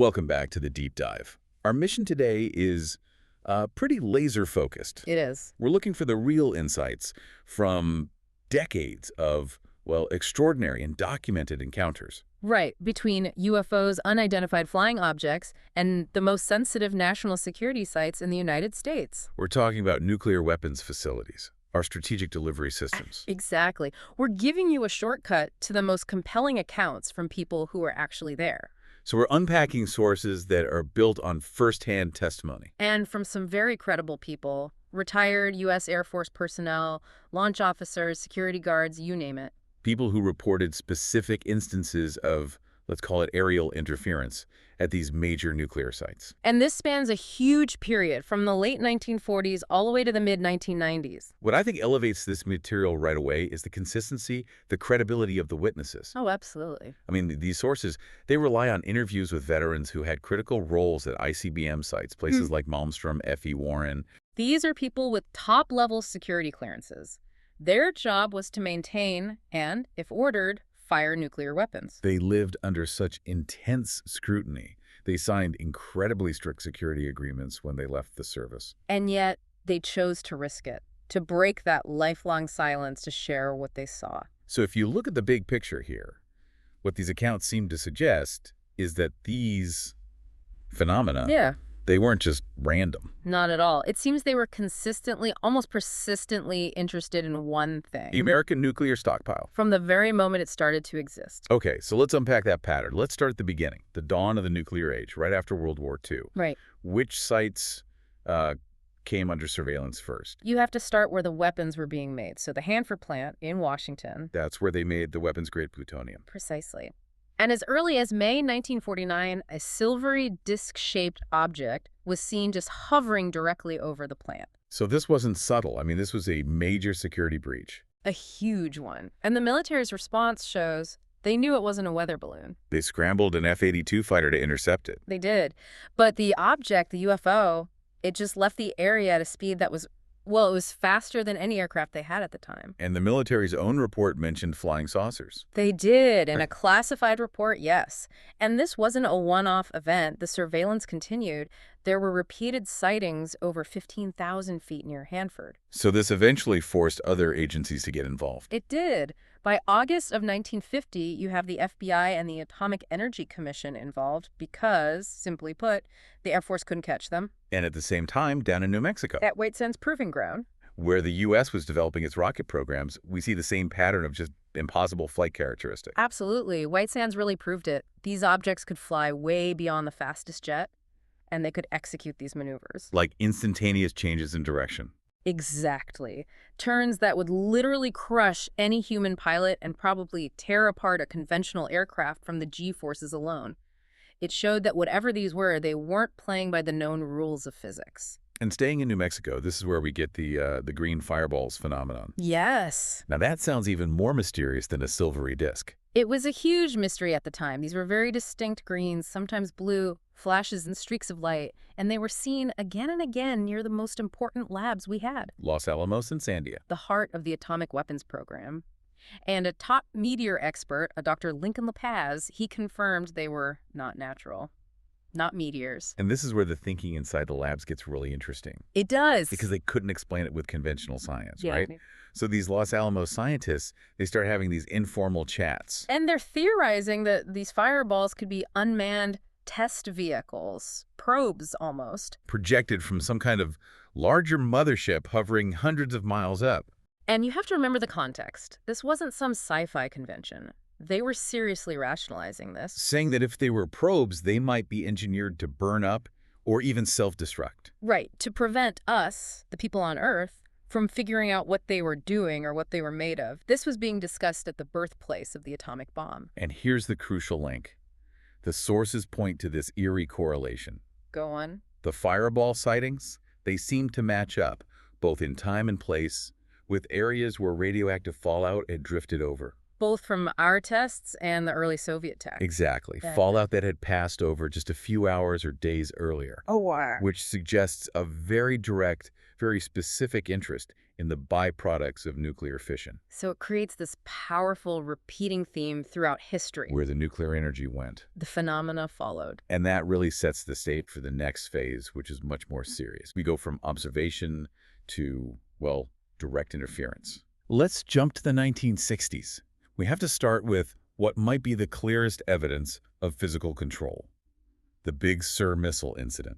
Welcome back to the deep dive. Our mission today is pretty laser-focused. It is. We're looking for the real insights from decades of, well, extraordinary and documented encounters. Right, between UFOs, unidentified flying objects, and the most sensitive national security sites in the United States. We're talking about nuclear weapons facilities, our strategic delivery systems. Exactly. We're giving you a shortcut to the most compelling accounts from people who were actually there. So we're unpacking sources that are built on first-hand testimony. And from some very credible people, retired U.S. Air Force personnel, launch officers, security guards, you name it. People who reported specific instances of, let's call it aerial interference, at these major nuclear sites. And this spans a huge period from the late 1940s all the way to the mid-1990s. What I think elevates this material right away is the consistency, the credibility of the witnesses. Oh, absolutely. I mean, these sources, they rely on interviews with veterans who had critical roles at ICBM sites, places like Malmstrom, F.E. Warren. These are people with top-level security clearances. Their job was to maintain and, if ordered, fire nuclear weapons. They lived under such intense scrutiny. They signed incredibly strict security agreements when they left the service. And yet, they chose to risk it, to break that lifelong silence to share what they saw. So if you look at the big picture here, what these accounts seem to suggest is that these phenomena, they weren't just random. Not at all. It seems they were consistently, almost persistently interested in one thing. The American nuclear stockpile. From the very moment it started to exist. Okay, so let's unpack that pattern. Let's start at the beginning, the dawn of the nuclear age, right after World War II. Right. Which sites came under surveillance first? You have to start where the weapons were being made. So the Hanford plant in Washington. That's where they made the weapons-grade plutonium. Precisely. And as early as May 1949, a silvery disc-shaped object was seen just hovering directly over the plant. So this wasn't subtle. I mean, this was a major security breach. A huge one. And the military's response shows they knew it wasn't a weather balloon. They scrambled an F-82 fighter to intercept it. They did. But the object, the UFO, it just left the area at a speed that was, well, it was faster than any aircraft they had at the time. And the military's own report mentioned flying saucers. They did, in a classified report, yes. And this wasn't a one-off event. The surveillance continued. There were repeated sightings over 15,000 feet near Hanford. So this eventually forced other agencies to get involved. It did. By August of 1950, you have the FBI and the Atomic Energy Commission involved because, simply put, the Air Force couldn't catch them. And at the same time, down in New Mexico, At White Sands Proving Ground, where the U.S. was developing its rocket programs, we see the same pattern of just impossible flight characteristics. absolutely. White Sands really proved it. These objects could fly way beyond the fastest jet, and they could execute these maneuvers. Like instantaneous changes in direction. Exactly. Turns that would literally crush any human pilot and probably tear apart a conventional aircraft from the G-forces alone. It showed that whatever these were, they weren't playing by the known rules of physics. And staying in New Mexico, this is where we get the green fireballs phenomenon. Yes. Now that sounds even more mysterious than a silvery disk. It was a huge mystery at the time. These were very distinct greens, sometimes blue, flashes and streaks of light, and they were seen again and again near the most important labs we had. Los Alamos and Sandia. The heart of the atomic weapons program. And a top meteor expert, a Dr. Lincoln LaPaz, he confirmed they were not natural, not meteors. And this is where the thinking inside the labs gets really interesting. It does. Because they couldn't explain it with conventional science, Yeah. right? So these Los Alamos scientists, they start having these informal chats. And they're theorizing that these fireballs could be unmanned test vehicles, probes almost. Projected from some kind of larger mothership hovering hundreds of miles up. And you have to remember the context. This wasn't some sci-fi convention. They were seriously rationalizing this. Saying that if they were probes, they might be engineered to burn up or even self-destruct. Right, to prevent us, the people on Earth, from figuring out what they were doing or what they were made of. This was being discussed at the birthplace of the atomic bomb. And here's the crucial link. The sources point to this eerie correlation. Go on. The fireball sightings, they seem to match up, both in time and place, with areas where radioactive fallout had drifted over. Both from our tests and the early Soviet tech. Exactly. Yeah. Fallout that had passed over just a few hours or days earlier. Oh, wow. Which suggests a very direct, very specific interest in the byproducts of nuclear fission. So it creates this powerful, repeating theme throughout history. Where the nuclear energy went. The phenomena followed. And that really sets the stage for the next phase, which is much more serious. We go from observation to, well, direct interference. Let's jump to the 1960s. We have to start with what might be the clearest evidence of physical control. The Big Sur missile incident,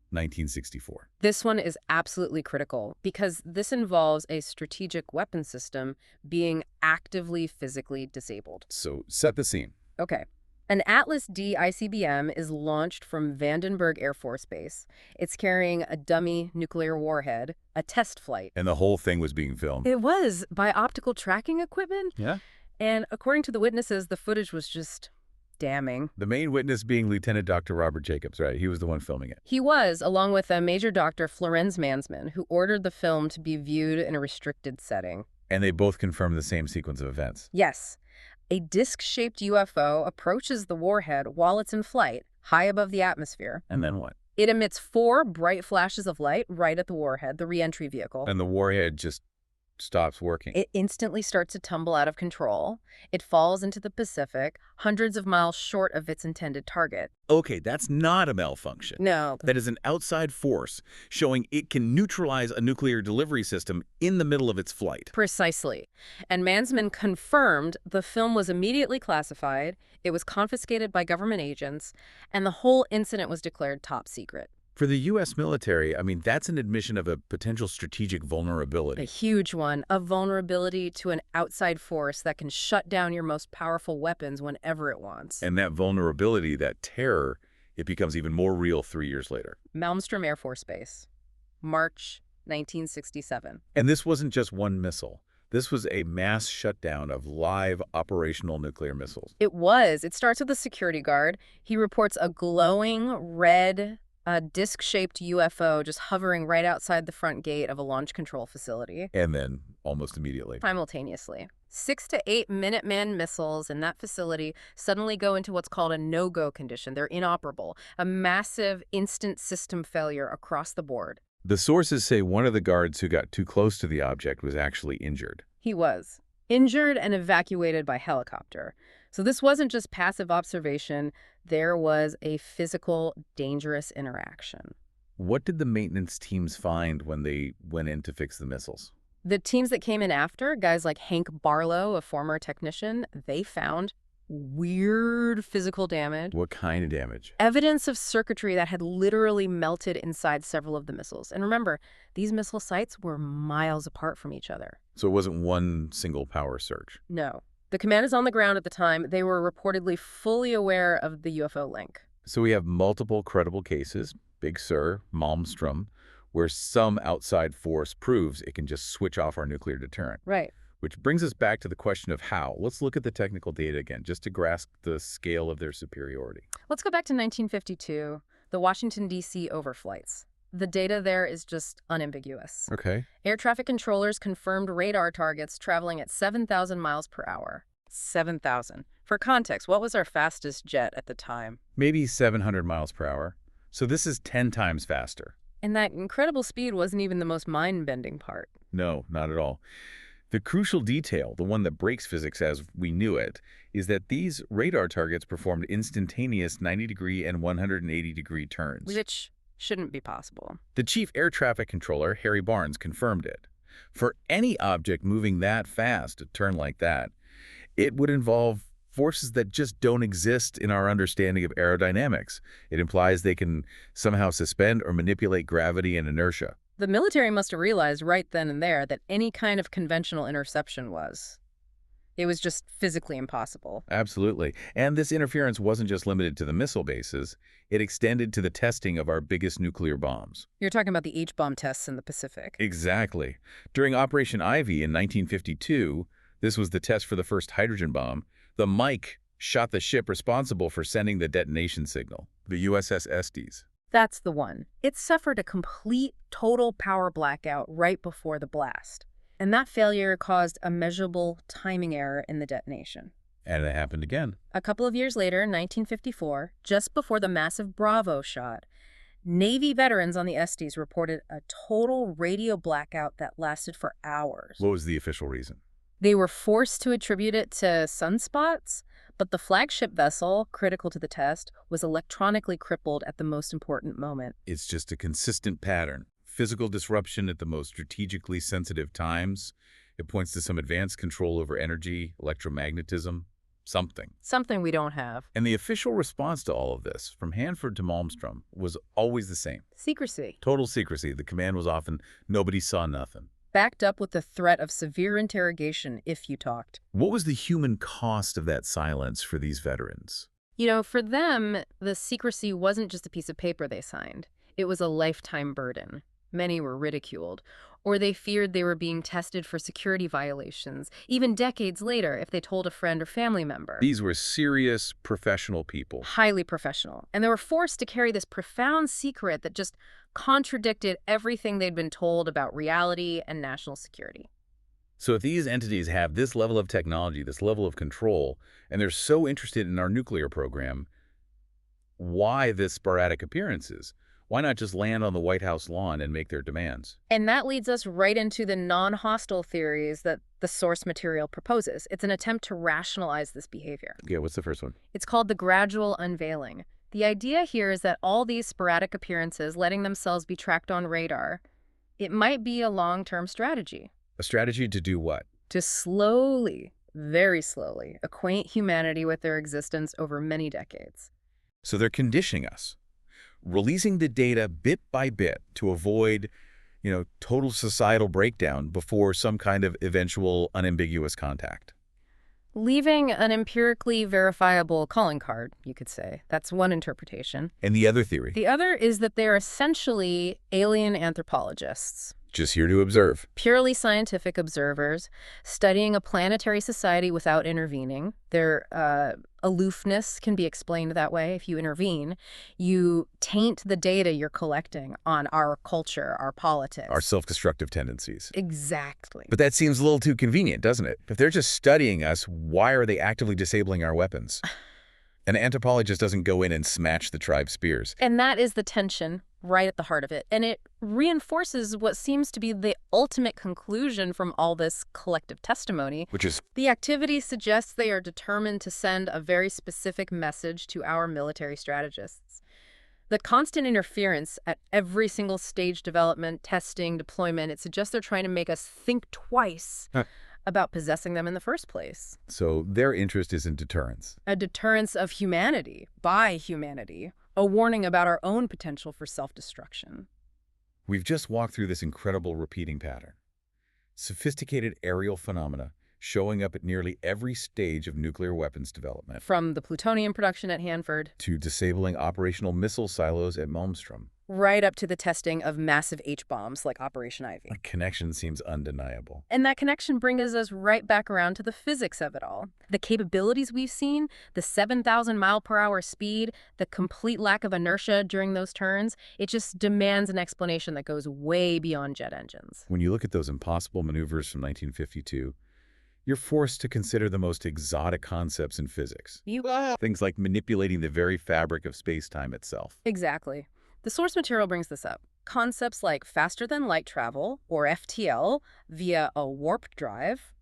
1964. This one is absolutely critical because this involves a strategic weapon system being actively physically disabled. So set the scene. Okay. An Atlas D ICBM is launched from Vandenberg Air Force Base. It's carrying a dummy nuclear warhead, a test flight. And the whole thing was being filmed. It was, by optical tracking equipment. Yeah. And according to the witnesses, the footage was just damning. The main witness being Lieutenant Dr. Robert Jacobs, right? He was the one filming it. He was, along with a Major Dr. Florenz Mansman, who ordered the film to be viewed in a restricted setting. And they both confirmed the same sequence of events. Yes. A disc-shaped UFO approaches the warhead while it's in flight, high above the atmosphere. And then what? It emits 4 bright flashes of light right at the warhead, the re-entry vehicle. And the warhead just stops working. It instantly starts to tumble out of control. It falls into the Pacific, hundreds of miles short of its intended target. Okay, that's not a malfunction. No. That is an outside force showing it can neutralize a nuclear delivery system in the middle of its flight. Precisely. And Mansman confirmed the film was immediately classified, it was confiscated by government agents, and the whole incident was declared top secret. For the U.S. military, I mean, that's an admission of a potential strategic vulnerability. A huge one, a vulnerability to an outside force that can shut down your most powerful weapons whenever it wants. And that vulnerability, that terror, it becomes even more real 3 years later. Malmstrom Air Force Base, March 1967. And this wasn't just one missile. This was a mass shutdown of live operational nuclear missiles. It was. It starts with a security guard. He reports a glowing red disc-shaped UFO just hovering right outside the front gate of a launch control facility. And then, almost immediately, simultaneously, 6 to 8 Minuteman missiles in that facility suddenly go into what's called a no-go condition. They're inoperable, a massive instant system failure across the board. The sources say one of the guards who got too close to the object was actually injured. He was. Injured and evacuated by helicopter. So this wasn't just passive observation. There was a physical, dangerous interaction. What did the maintenance teams find when they went in to fix the missiles? The teams that came in after, guys like Hank Barlow, a former technician, they found weird physical damage. What kind of damage? Evidence of circuitry that had literally melted inside several of the missiles. And remember, these missile sites were miles apart from each other. So it wasn't one single power surge? No. The command is on the ground at the time. They were reportedly fully aware of the UFO link. So we have multiple credible cases, Big Sur, Malmstrom, where some outside force proves it can just switch off our nuclear deterrent. Right. Which brings us back to the question of how. Let's look at the technical data again, just to grasp the scale of their superiority. Let's go back to 1952, the Washington, D.C. overflights. The data there is just unambiguous. Okay. Air traffic controllers confirmed radar targets traveling at 7,000 miles per hour. 7,000. For context, what was our fastest jet at the time? Maybe 700 miles per hour. So this is 10 times faster. And that incredible speed wasn't even the most mind-bending part. No, not at all. The crucial detail, the one that breaks physics as we knew it, is that these radar targets performed instantaneous 90-degree and 180-degree turns. Which shouldn't be possible. The chief air traffic controller, Harry Barnes, confirmed it. For any object moving that fast to turn like that, it would involve forces that just don't exist in our understanding of aerodynamics. It implies they can somehow suspend or manipulate gravity and inertia. The military must have realized right then and there that any kind of conventional interception was. It was just physically impossible. Absolutely. And this interference wasn't just limited to the missile bases. It extended to the testing of our biggest nuclear bombs. You're talking about the H-bomb tests in the Pacific. Exactly. During Operation Ivy in 1952, this was the test for the first hydrogen bomb, the Mike shot the ship responsible for sending the detonation signal, the USS Estes. That's the one. It suffered a complete, total power blackout right before the blast. And that failure caused a measurable timing error in the detonation. And it happened again. A couple of years later, in 1954, just before the massive Bravo shot, Navy veterans on the Estes reported a total radio blackout that lasted for hours. What was the official reason? They were forced to attribute it to sunspots, but the flagship vessel, critical to the test, was electronically crippled at the most important moment. It's just a consistent pattern. Physical disruption at the most strategically sensitive times. It points to some advanced control over energy, electromagnetism, something. Something we don't have. And the official response to all of this, from Hanford to Malmstrom, was always the same. Secrecy. Total secrecy. The command was often, nobody saw nothing. Backed up with the threat of severe interrogation if you talked. What was the human cost of that silence for these veterans? You know, for them, the secrecy wasn't just a piece of paper they signed. It was a lifetime burden. Many were ridiculed, or they feared they were being tested for security violations, even decades later if they told a friend or family member. These were serious, professional people. Highly professional. And they were forced to carry this profound secret that just contradicted everything they'd been told about reality and national security. So if these entities have this level of technology, this level of control, and they're so interested in our nuclear program, why this sporadic appearances? Why not just land on the White House lawn and make their demands? And that leads us right into the non-hostile theories that the source material proposes. It's an attempt to rationalize this behavior. Yeah, what's the first one? It's called the gradual unveiling. The idea here is that all these sporadic appearances, letting themselves be tracked on radar, it might be a long-term strategy. A strategy to do what? To slowly, very slowly, acquaint humanity with their existence over many decades. So they're conditioning us, releasing the data bit by bit to avoid, total societal breakdown before some kind of eventual unambiguous contact. Leaving an empirically verifiable calling card, you could say. That's one interpretation. And the other theory? The other is that they're essentially alien anthropologists. Just here to observe. Purely scientific observers, studying a planetary society without intervening. Their aloofness can be explained that way. If you intervene, you taint the data you're collecting on our culture, our politics. Our self-destructive tendencies. Exactly. But that seems a little too convenient, doesn't it? If they're just studying us, why are they actively disabling our weapons? An anthropologist doesn't go in and smash the tribe's spears. And that is the tension right at the heart of it. And it reinforces what seems to be the ultimate conclusion from all this collective testimony. Which is? The activity suggests they are determined to send a very specific message to our military strategists. The constant interference at every single stage, development, testing, deployment, it suggests they're trying to make us think twice about possessing them in the first place. So their interest is in deterrence. A deterrence of humanity, by humanity. A warning about our own potential for self-destruction. We've just walked through this incredible repeating pattern. Sophisticated aerial phenomena showing up at nearly every stage of nuclear weapons development. From the plutonium production at Hanford to disabling operational missile silos at Malmstrom. Right up to the testing of massive H-bombs like Operation Ivy. The connection seems undeniable. And that connection brings us right back around to the physics of it all. The capabilities we've seen, the 7,000-mile-per-hour speed, the complete lack of inertia during those turns, it just demands an explanation that goes way beyond jet engines. When you look at those impossible maneuvers from 1952, you're forced to consider the most exotic concepts in physics. Things like manipulating the very fabric of space-time itself. Exactly. The source material brings this up. Concepts like faster-than-light travel, or FTL, via a warp drive.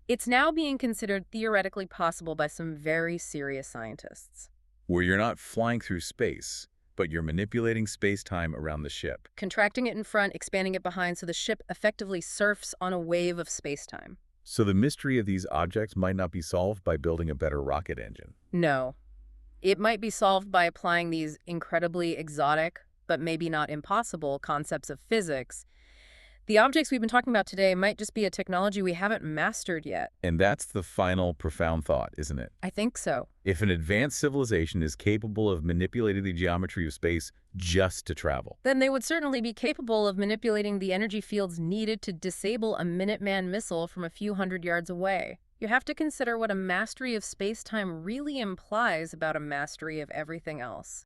It's now being considered theoretically possible by some very serious scientists. Where you're not flying through space, but you're manipulating space-time around the ship. Contracting it in front, expanding it behind, so the ship effectively surfs on a wave of space-time. So the mystery of these objects might not be solved by building a better rocket engine. No. It might be solved by applying these incredibly exotic, but maybe not impossible, concepts of physics. The objects we've been talking about today might just be a technology we haven't mastered yet. And that's the final profound thought, isn't it? I think so. If an advanced civilization is capable of manipulating the geometry of space just to travel, then they would certainly be capable of manipulating the energy fields needed to disable a Minuteman missile from a few hundred yards away. You have to consider what a mastery of space-time really implies about a mastery of everything else.